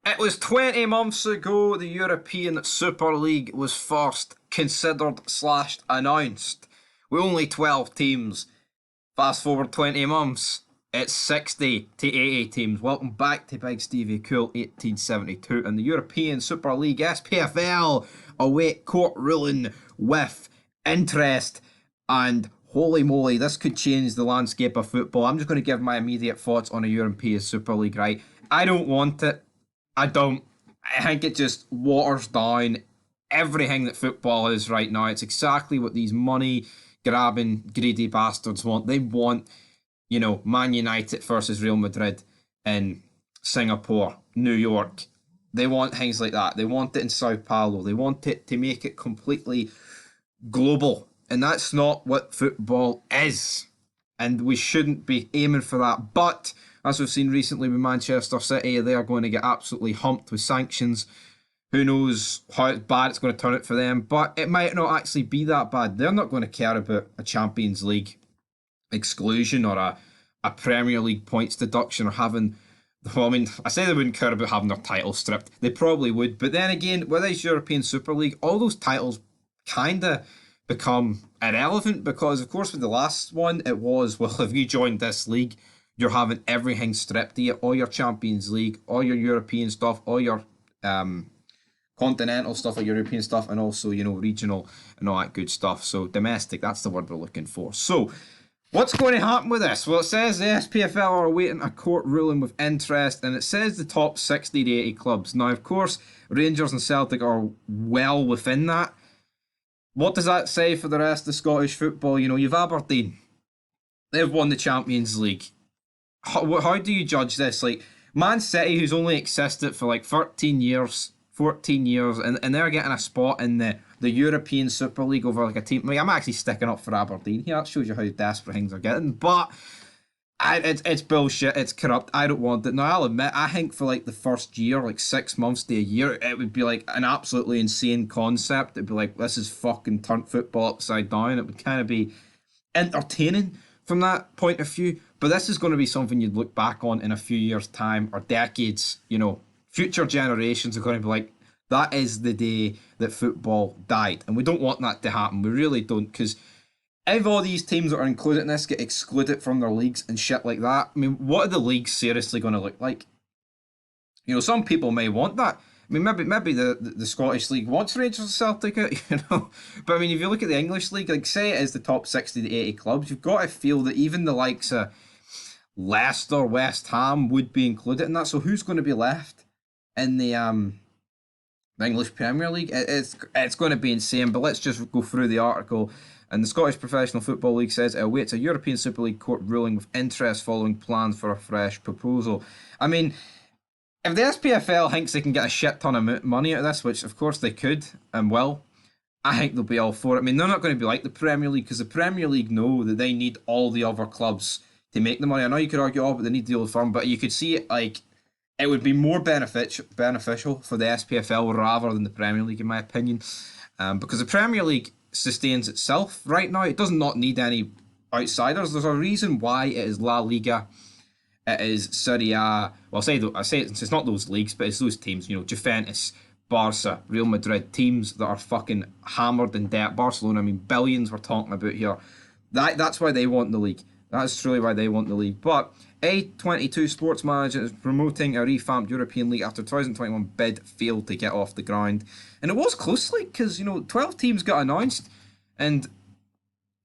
It was 20 months ago the European Super League was first considered slash announced. With only 12 teams. Fast forward 20 months, it's 60 to 80 teams. Welcome back to Big Stevie Cool 1872 and the European Super League SPFL await court ruling with interest. And holy moly, this could change the landscape of football. I'm just going to give my immediate thoughts on a European Super League, right? I don't want it. I don't. I think it just waters down everything that football is right now. It's exactly what these money grabbing, greedy bastards want. They want, Man United versus Real Madrid in Singapore, New York. They want things like that. They want it in Sao Paulo. They want it to make it completely global. And that's not what football is. And we shouldn't be aiming for that. But as we've seen recently with Manchester City, they are going to get absolutely humped with sanctions. Who knows how bad it's going to turn out for them, but it might not actually be that bad. They're not going to care about a Champions League exclusion or a Premier League points deduction or having. Well, I mean, I say they wouldn't care about having their title stripped. They probably would. But then again, with this European Super League, all those titles kind of become irrelevant because, of course, with the last one, it was, well, if you joined this league, you're having everything stripped to you, all your Champions League, all your European stuff, all your continental stuff, like European stuff, and also, regional and all that good stuff. So domestic, that's the word we're looking for. So what's going to happen with this? Well, it says the SPFL are awaiting a court ruling with interest, and it says the top 60 to 80 clubs. Now, of course, Rangers and Celtic are well within that. What does that say for the rest of Scottish football? You've Aberdeen. They've won the Champions League. How do you judge this? Like, Man City, who's only existed for like 13 years, 14 years, and they're getting a spot in the European Super League over like a team. I mean, I'm actually sticking up for Aberdeen here. That shows you how desperate things are getting. But it's bullshit. It's corrupt. I don't want it. Now, I'll admit, I think for like the first year, like 6 months to a year, it would be like an absolutely insane concept. It'd be like, this is fucking turned football upside down. It would kind of be entertaining from that point of view. But this is going to be something you'd look back on in a few years' time or decades. Future generations are going to be like, that is the day that football died. And we don't want that to happen. We really don't. Because if all these teams that are included in this get excluded from their leagues and shit like that, I mean, what are the leagues seriously going to look like? Some people may want that. I mean, maybe the Scottish League wants Rangers and Celtic out, But I mean, if you look at the English League, like say it is the top 60 to 80 clubs, you've got to feel that even the likes of Leicester, West Ham would be included in that. So who's going to be left in the English Premier League? It's going to be insane. But let's just go through the article. And the Scottish Professional Football League says it awaits a European Super League court ruling with interest following plans for a fresh proposal. I mean, if the SPFL thinks they can get a shit ton of money out of this, which of course they could and will, I think they'll be all for it. I mean, they're not going to be like the Premier League because the Premier League know that they need all the other clubs to make the money. I know you could argue, oh, but they need the old firm, but you could see it like it would be more beneficial for the SPFL rather than the Premier League, in my opinion, because the Premier League sustains itself right now. It does not need any outsiders. There's a reason why it is La Liga. It is Serie A. Well, I say it's not those leagues, but it's those teams. Juventus, Barca, Real Madrid, teams that are fucking hammered in debt. Barcelona, I mean, billions we're talking about here. That's why they want the league. That's truly why they want the league. But A22 Sports Management is promoting a revamped European League after 2021 bid failed to get off the ground. And it was closely because, 12 teams got announced. And,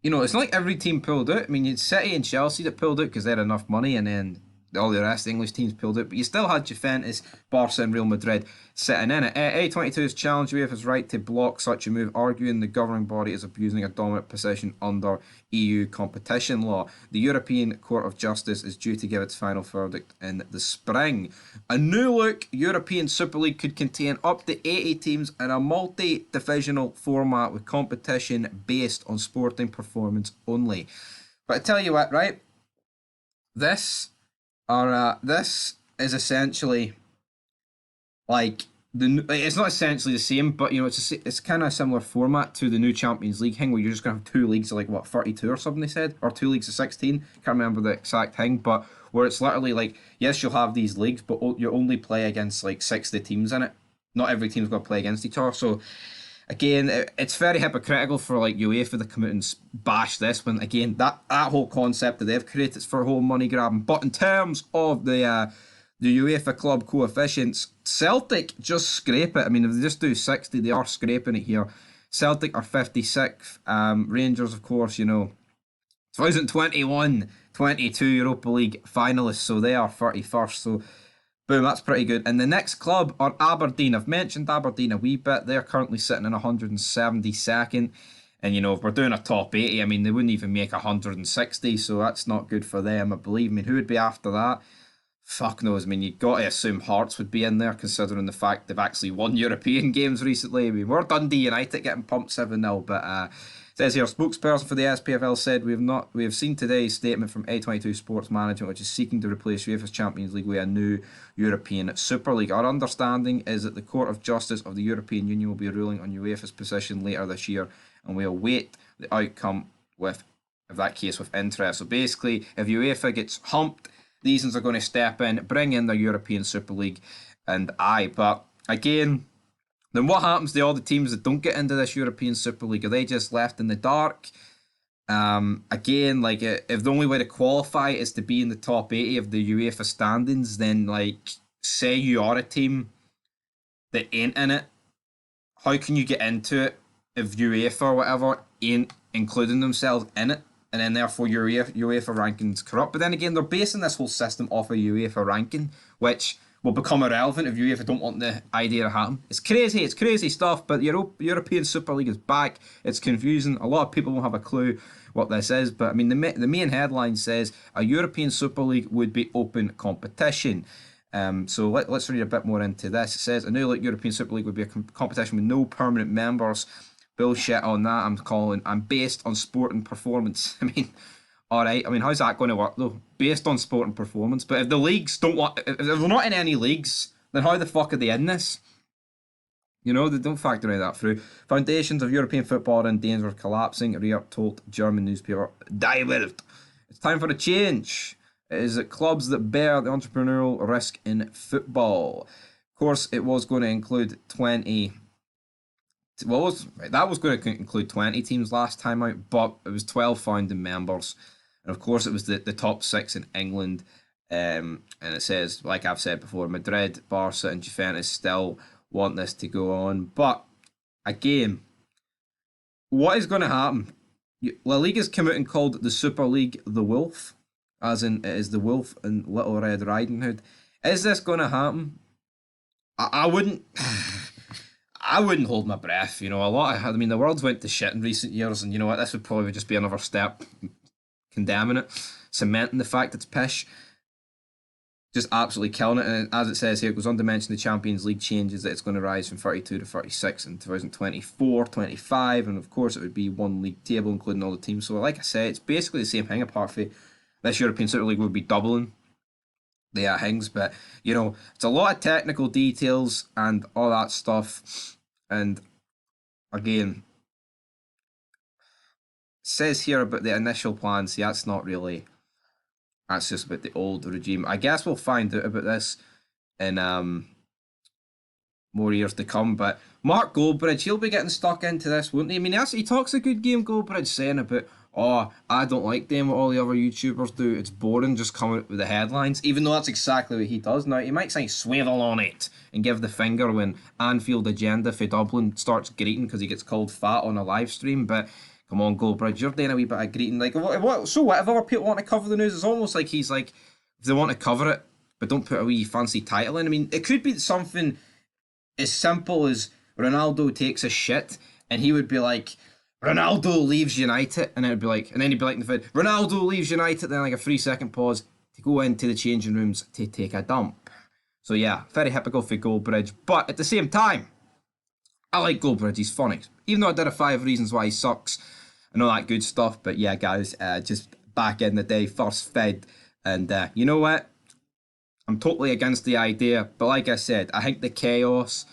it's not like every team pulled out. I mean, you had City and Chelsea that pulled out because they had enough money, and then all the rest of the English teams pulled out. But you still had Juventus, Barca, and Real Madrid sitting in it. A22 has challenged UEFA's right to block such a move, arguing the governing body is abusing a dominant position under EU competition law. The European Court of Justice is due to give its final verdict in the spring. A new look European Super League could contain up to 80 teams in a multi-divisional format with competition based on sporting performance only. But I tell you what, right? This is essentially like it's not essentially the same, but it's kind of a similar format to the new Champions League thing, where you're just gonna have two leagues of like what 32 or something they said, or two leagues of 16. Can't remember the exact thing, but where it's literally like, yes, you'll have these leagues, but you only play against like 60 teams in it. Not every team's going to play against each other. So again, it's very hypocritical for like UEFA to come out and bash this, when again that whole concept that they've created is for a whole money grabbing. But in terms of the UEFA club coefficients, Celtic just scrape it. I mean, if they just do 60, they are scraping it here. Celtic are 56th. Rangers, of course, 2021-22 Europa League finalists, so they are 31st. So boom, that's pretty good. And the next club are Aberdeen. I've mentioned Aberdeen a wee bit. They're currently sitting in 172nd. And, if we're doing a top 80, I mean, they wouldn't even make 160, so that's not good for them, I believe. I mean, who would be after that? Fuck knows. I mean, you've got to assume Hearts would be in there, considering the fact they've actually won European games recently. I mean, we're Dundee United getting pumped 7-0, but it says here, spokesperson for the SPFL said, we have seen today's statement from A22 Sports Management, which is seeking to replace UEFA's Champions League with a new European Super League. Our understanding is that the Court of Justice of the European Union will be ruling on UEFA's position later this year, and we await the outcome of that case with interest. So basically, if UEFA gets humped, these ones are going to step in, bring in their European Super League, but again, then what happens to all the teams that don't get into this European Super League? Are they just left in the dark? Again, like, if the only way to qualify is to be in the top 80 of the UEFA standings, then, like, say you are a team that ain't in it, how can you get into it if UEFA or whatever ain't including themselves in it? And then therefore your UEFA ranking's corrupt. But then again, they're basing this whole system off a UEFA ranking, which will become irrelevant if UEFA don't want the idea to happen. It's crazy stuff, but the European Super League is back. It's confusing. A lot of people won't have a clue what this is, but I mean, the main headline says, a European Super League would be open competition. So let's read a bit more into this. It says, a new European Super League would be a competition with no permanent members. Bullshit on that. I'm based on sport and performance. I mean, alright. I mean, how's that going to work though? Based on sport and performance. But if the leagues if they're not in any leagues, then how the fuck are they in this? They don't factor any of that through. Foundations of European football are in danger of collapsing, Rier told German newspaper Die Welt. It's time for a change. It is clubs that bear the entrepreneurial risk in football. Of course, it was going to include 20. That was going to include 20 teams last time out, but it was 12 founding members. And of course, it was the top 6 in England. And it says, like I've said before, Madrid, Barca, and Juventus still want this to go on. But again, what is going to happen? La Liga's come out and called the Super League the Wolf, as in it is the Wolf in Little Red Riding Hood. Is this going to happen? I wouldn't. I wouldn't hold my breath. The world's went to shit in recent years, and you know what? This would probably just be another step condemning it, cementing the fact it's pish, just absolutely killing it. And as it says here, it goes on to mention the Champions League changes that it's going to rise from 32 to 36 in 2024, 25, and of course it would be one league table, including all the teams. So like I say, it's basically the same thing, apart from this European Super League would be doubling the things, but it's a lot of technical details and all that stuff. And again, it says here about the initial plans. See, that's just about the old regime. I guess we'll find out about this in more years to come. But Mark Goldbridge, he'll be getting stuck into this, won't he? I mean, he talks a good game, Goldbridge, saying about, I don't like doing what all the other YouTubers do. It's boring just coming up with the headlines, even though that's exactly what he does. Now, he might say swivel on it and give the finger when Anfield Agenda for Dublin starts greeting because he gets called fat on a live stream, but come on, Goldbridge, you're doing a wee bit of greeting. Like, so what if other people want to cover the news? It's almost like he's like, if they want to cover it, but don't put a wee fancy title in. I mean, it could be something as simple as Ronaldo takes a shit, and he would be like, Ronaldo leaves United, and then he'd be like in the vid, Ronaldo leaves United, then like a 3-second pause to go into the changing rooms to take a dump. So yeah, very typical for Goldbridge, but at the same time, I like Goldbridge, he's funny. Even though I did a 5 reasons why he sucks and all that good stuff, but yeah, guys, just back in the day, first fed, and you know what? I'm totally against the idea, but like I said, I think the chaos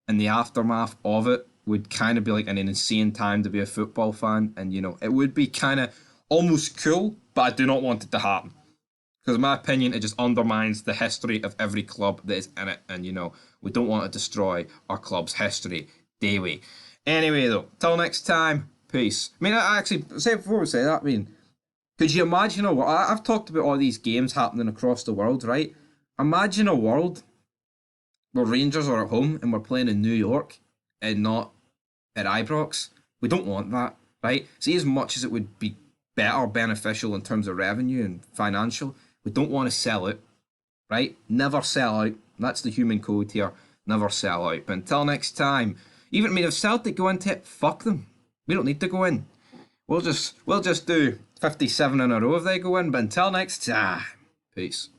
and the aftermath of it would kind of be like an insane time to be a football fan. And, you know, it would be kind of almost cool, but I do not want it to happen. Because in my opinion, it just undermines the history of every club that is in it. And, you know, we don't want to destroy our club's history, do we? Anyway, though, till next time, peace. I mean, I actually, say before we say that, I mean, could you imagine I've talked about all these games happening across the world, right? Imagine a world where Rangers are at home and we're playing in New York and not at Ibrox. We don't want that, right? See, as much as it would be better, beneficial in terms of revenue and financial, we don't want to sell it, right? Never sell out. That's the human code here. Never sell out. But until next time, even, I mean, if Celtic go into it, fuck them. We don't need to go in. We'll just do 57 in a row if they go in. But until next time, peace.